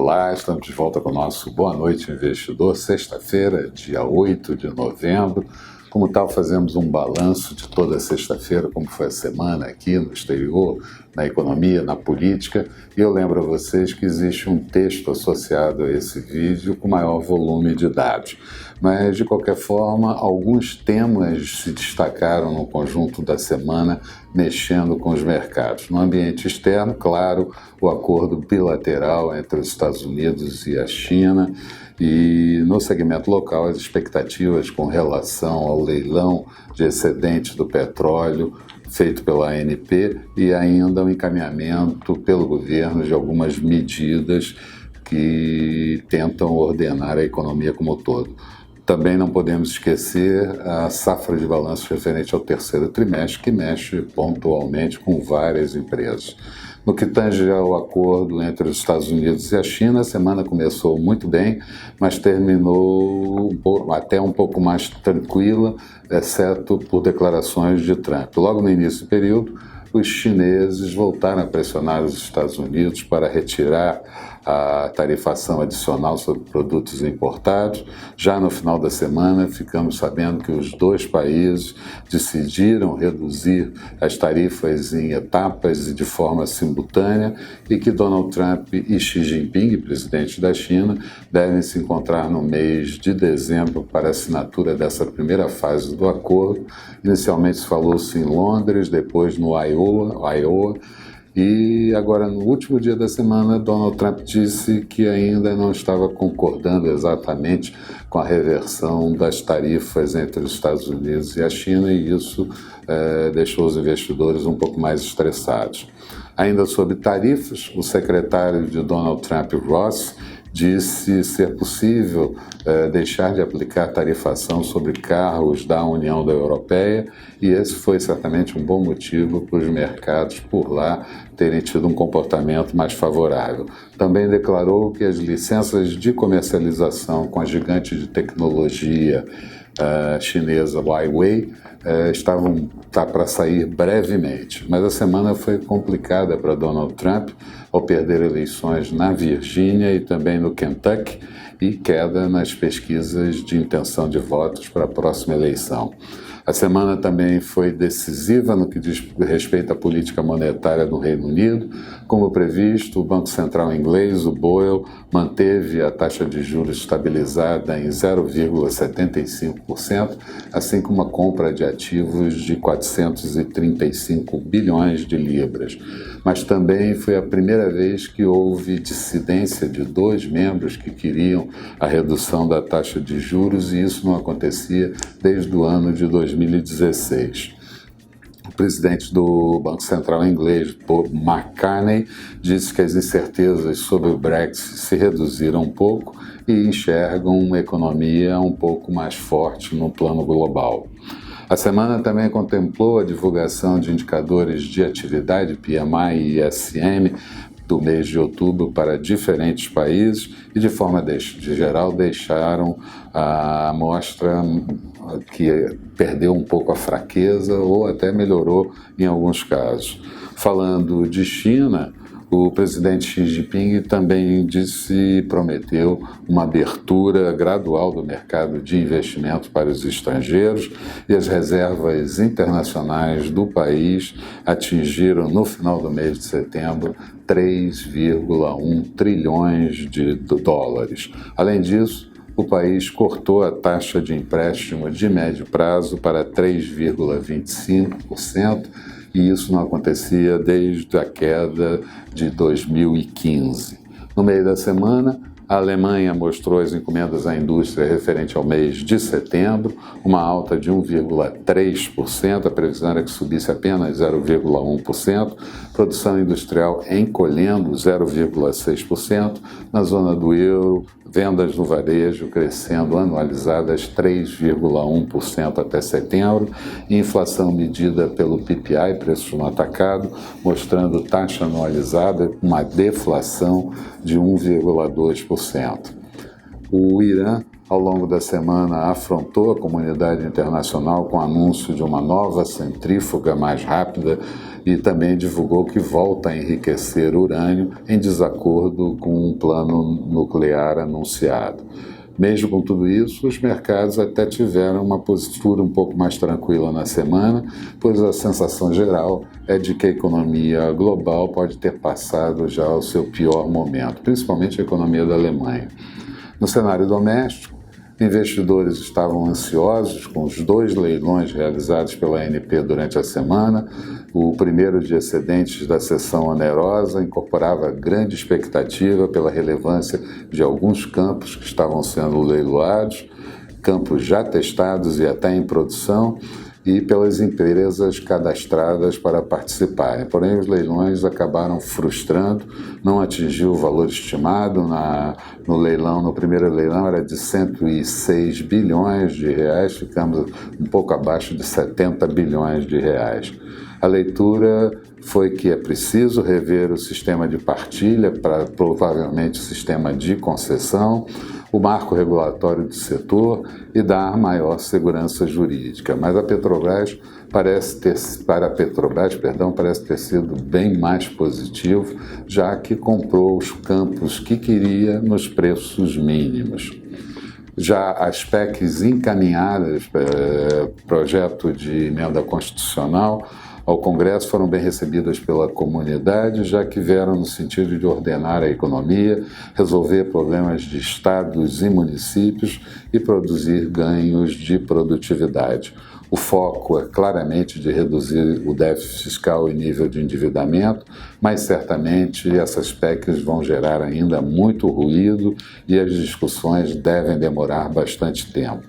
Olá, estamos de volta com o nosso Boa Noite Investidor, sexta-feira, dia 8 de novembro. Como tal, fazemos um balanço de toda sexta-feira, como foi a semana aqui no exterior, na economia, na política. E eu lembro a vocês que existe um texto associado a esse vídeo com maior volume de dados. Mas, de qualquer forma, alguns temas se destacaram no conjunto da semana, mexendo com os mercados. No ambiente externo, claro, o acordo bilateral entre os Estados Unidos e a China. E no segmento local, as expectativas com relação ao leilão de excedentes do petróleo feito pela ANP e ainda o encaminhamento pelo governo de algumas medidas que tentam ordenar a economia como um todo. Também não podemos esquecer a safra de balanço referente ao terceiro trimestre, que mexe pontualmente com várias empresas. No que tange ao acordo entre os Estados Unidos e a China, a semana começou muito bem, mas terminou até um pouco mais tranquila, exceto por declarações de Trump. Logo no início do período, os chineses voltaram a pressionar os Estados Unidos para retirar a tarifação adicional sobre produtos importados. Já no final da semana, ficamos sabendo que os dois países decidiram reduzir as tarifas em etapas e de forma simultânea e que Donald Trump e Xi Jinping, presidente da China, devem se encontrar no mês de dezembro para a assinatura dessa primeira fase do acordo. Inicialmente se falou-se em Londres, depois no Iowa. E agora, no último dia da semana, Donald Trump disse que ainda não estava concordando exatamente com a reversão das tarifas entre os Estados Unidos e a China, e isso deixou os investidores um pouco mais estressados. Ainda sobre tarifas, o secretário de Donald Trump, Ross, disse ser possível deixar de aplicar tarifação sobre carros da União Europeia, e esse foi certamente um bom motivo para os mercados por lá terem tido um comportamento mais favorável. Também declarou que as licenças de comercialização com a gigante de tecnologia chinesa Huawei estavam para sair brevemente, mas a semana foi complicada para Donald Trump ao perder eleições na Virgínia e também no Kentucky e queda nas pesquisas de intenção de votos para a próxima eleição. A semana também foi decisiva no que diz respeito à política monetária do Reino Unido. Como previsto, o Banco Central inglês, o BOE, manteve a taxa de juros estabilizada em 0,75%, assim como a compra de ativos de 435 bilhões de libras. Mas também foi a primeira vez que houve dissidência de dois membros que queriam a redução da taxa de juros, e isso não acontecia desde o ano de 2016. O presidente do Banco Central inglês, Bob McCartney, disse que as incertezas sobre o Brexit se reduziram um pouco e enxergam uma economia um pouco mais forte no plano global. A semana também contemplou a divulgação de indicadores de atividade PMI e ISM do mês de outubro para diferentes países e, de forma geral, deixaram a amostra que perdeu um pouco a fraqueza ou até melhorou em alguns casos. Falando de China, o presidente Xi Jinping também prometeu uma abertura gradual do mercado de investimento para os estrangeiros, e as reservas internacionais do país atingiram, no final do mês de setembro, 3,1 trilhões de dólares. Além disso, o país cortou a taxa de empréstimo de médio prazo para 3,25%, e isso não acontecia desde a queda de 2015. No meio da semana, a Alemanha mostrou as encomendas à indústria referente ao mês de setembro, uma alta de 1,3%, a previsão era que subisse apenas 0,1%, produção industrial encolhendo 0,6%, na zona do euro, vendas no varejo crescendo anualizadas 3,1% até setembro, e inflação medida pelo PPI, preços no atacado, mostrando taxa anualizada com uma deflação de 1,2%. O Irã ao longo da semana, afrontou a comunidade internacional com o anúncio de uma nova centrífuga mais rápida e também divulgou que volta a enriquecer urânio em desacordo com um plano nuclear anunciado. Mesmo com tudo isso, os mercados até tiveram uma postura um pouco mais tranquila na semana, pois a sensação geral é de que a economia global pode ter passado já o seu pior momento, principalmente a economia da Alemanha. No cenário doméstico, investidores estavam ansiosos com os 2 leilões realizados pela ANP durante a semana. O primeiro de excedentes da sessão onerosa incorporava grande expectativa pela relevância de alguns campos que estavam sendo leiloados, campos já testados e até em produção, e pelas empresas cadastradas para participarem. Porém, os leilões acabaram frustrando, não atingiu o valor estimado no primeiro leilão era de 106 bilhões de reais, ficamos um pouco abaixo de 70 bilhões de reais. A leitura foi que é preciso rever o sistema de partilha para provavelmente o sistema de concessão, o marco regulatório do setor e dar maior segurança jurídica. Mas para a Petrobras parece ter sido bem mais positivo, já que comprou os campos que queria nos preços mínimos. Já as PECs encaminhadas, projeto de emenda constitucional, ao Congresso foram bem recebidas pela comunidade, já que vieram no sentido de ordenar a economia, resolver problemas de estados e municípios e produzir ganhos de produtividade. O foco é claramente de reduzir o déficit fiscal e nível de endividamento, mas certamente essas PECs vão gerar ainda muito ruído e as discussões devem demorar bastante tempo.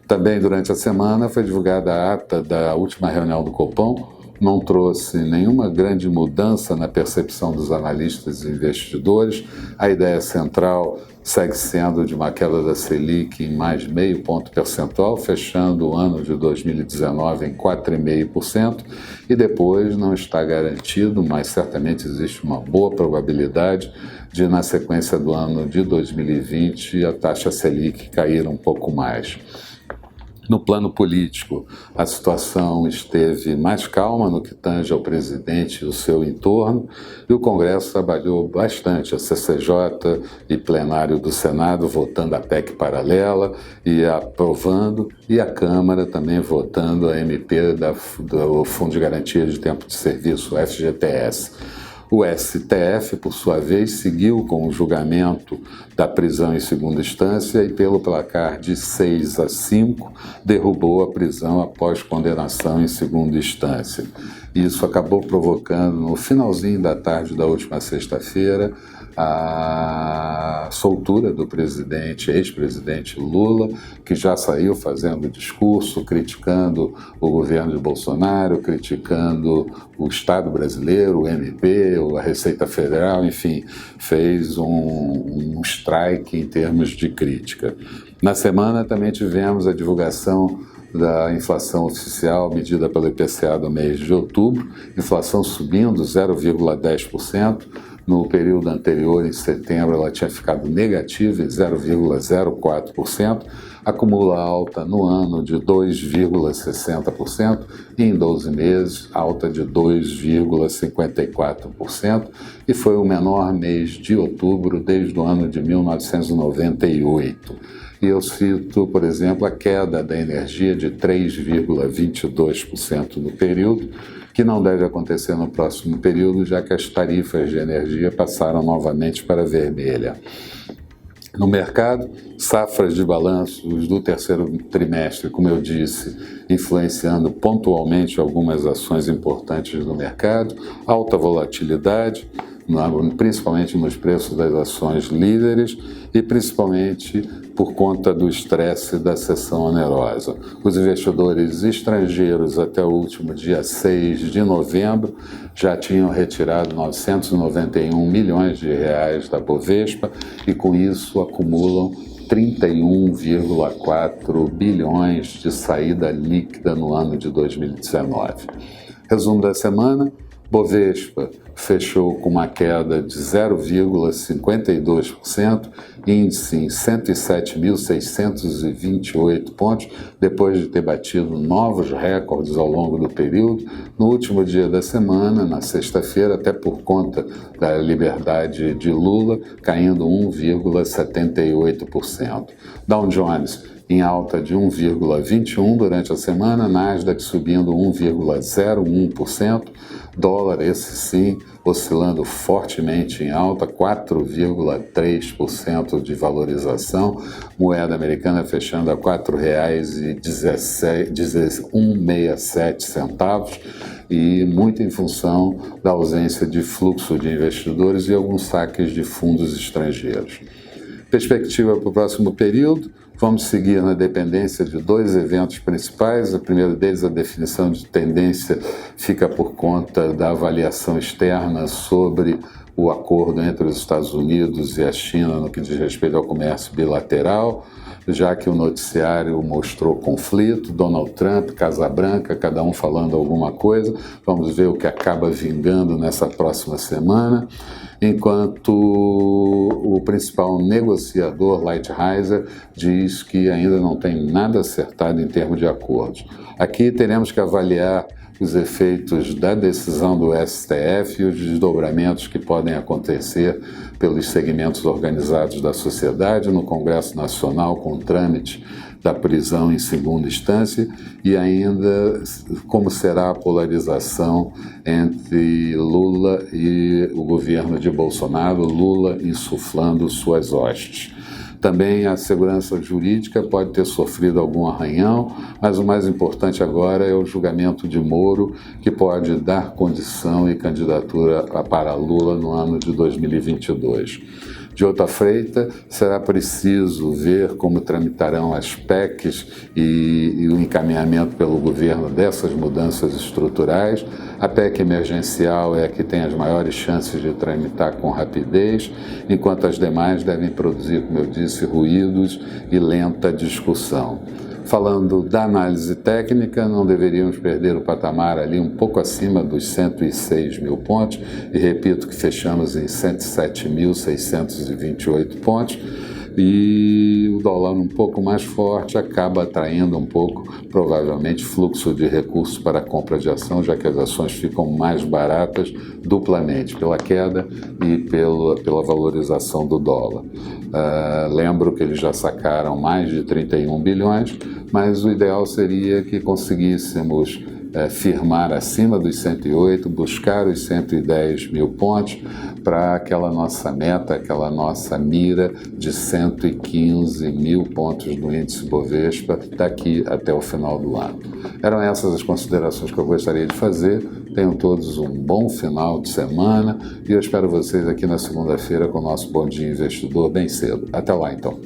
Também durante a semana foi divulgada a ata da última reunião do Copom. Não trouxe nenhuma grande mudança na percepção dos analistas e investidores. A ideia central segue sendo de uma queda da Selic em mais meio ponto percentual, fechando o ano de 2019 em 4,5%, e depois não está garantido, mas certamente existe uma boa probabilidade de, na sequência do ano de 2020, a taxa Selic cair um pouco mais. No plano político, a situação esteve mais calma no que tange ao presidente e o seu entorno, e o Congresso trabalhou bastante, a CCJ e plenário do Senado votando a PEC paralela e aprovando, e a Câmara também votando a MP do Fundo de Garantia de Tempo de Serviço, o FGTS. O STF, por sua vez, seguiu com o julgamento da prisão em segunda instância e, pelo placar de 6-5, derrubou a prisão após condenação em segunda instância. Isso acabou provocando, no finalzinho da tarde da última sexta-feira, a soltura do ex-presidente Lula, que já saiu fazendo discurso, criticando o governo de Bolsonaro, criticando o Estado brasileiro, o MP, a Receita Federal, enfim, fez um strike em termos de crítica. Na semana também tivemos a divulgação da inflação oficial medida pelo IPCA do mês de outubro, inflação subindo 0,10%, no período anterior, em setembro, ela tinha ficado negativa em 0,04%, acumula alta no ano de 2,60% e em 12 meses alta de 2,54%, e foi o menor mês de outubro desde o ano de 1998. E eu cito, por exemplo, a queda da energia de 3,22% no período, que não deve acontecer no próximo período, já que as tarifas de energia passaram novamente para vermelha. No mercado, safras de balanços do terceiro trimestre, como eu disse, influenciando pontualmente algumas ações importantes do mercado, alta volatilidade, principalmente nos preços das ações líderes e principalmente por conta do estresse da sessão onerosa. Os investidores estrangeiros até o último dia 6 de novembro já tinham retirado 991 milhões de reais da Bovespa e com isso acumulam 31,4 bilhões de saída líquida no ano de 2019. Resumo da semana: Bovespa fechou com uma queda de 0,52%, índice em 107.628 pontos, depois de ter batido novos recordes ao longo do período. No último dia da semana, na sexta-feira, até por conta da liberdade de Lula, caindo 1,78%. Dow Jones em alta de 1,21% durante a semana, Nasdaq subindo 1,01%, dólar, esse sim, oscilando fortemente em alta, 4,3% de valorização, moeda americana fechando a R$ 4,167, e muito em função da ausência de fluxo de investidores e alguns saques de fundos estrangeiros. Perspectiva para o próximo período, vamos seguir na dependência de dois eventos principais. O primeiro deles, a definição de tendência, fica por conta da avaliação externa sobre o acordo entre os Estados Unidos e a China no que diz respeito ao comércio bilateral, já que o noticiário mostrou conflito, Donald Trump, Casa Branca, cada um falando alguma coisa. Vamos ver o que acaba vingando nessa próxima semana, enquanto o principal negociador, Lighthizer, diz que ainda não tem nada acertado em termos de acordos. Aqui teremos que avaliar os efeitos da decisão do STF e os desdobramentos que podem acontecer pelos segmentos organizados da sociedade no Congresso Nacional, com o trâmite da prisão em segunda instância, e ainda como será a polarização entre Lula e o governo de Bolsonaro, Lula insuflando suas hostes. Também a segurança jurídica pode ter sofrido algum arranhão, mas o mais importante agora é o julgamento de Moro, que pode dar condição e candidatura para Lula no ano de 2022. De outra feita, será preciso ver como tramitarão as PECs e o encaminhamento pelo governo dessas mudanças estruturais. A PEC emergencial é a que tem as maiores chances de tramitar com rapidez, enquanto as demais devem produzir, como eu disse, ruídos e lenta discussão. Falando da análise técnica, não deveríamos perder o patamar ali um pouco acima dos 106 mil pontos, e repito que fechamos em 107.628 pontos, e o dólar um pouco mais forte acaba atraindo um pouco, provavelmente, fluxo de recursos para a compra de ação, já que as ações ficam mais baratas duplamente, pela queda e pela valorização do dólar. Lembro que eles já sacaram mais de 31 bilhões, mas o ideal seria que conseguíssemos firmar acima dos 108, buscar os 110 mil pontos para aquela nossa meta, aquela nossa mira de 115 mil pontos no índice Bovespa daqui até o final do ano. Eram essas as considerações que eu gostaria de fazer. Tenham todos um bom final de semana e eu espero vocês aqui na segunda-feira com o nosso Bom Dia Investidor bem cedo. Até lá, então.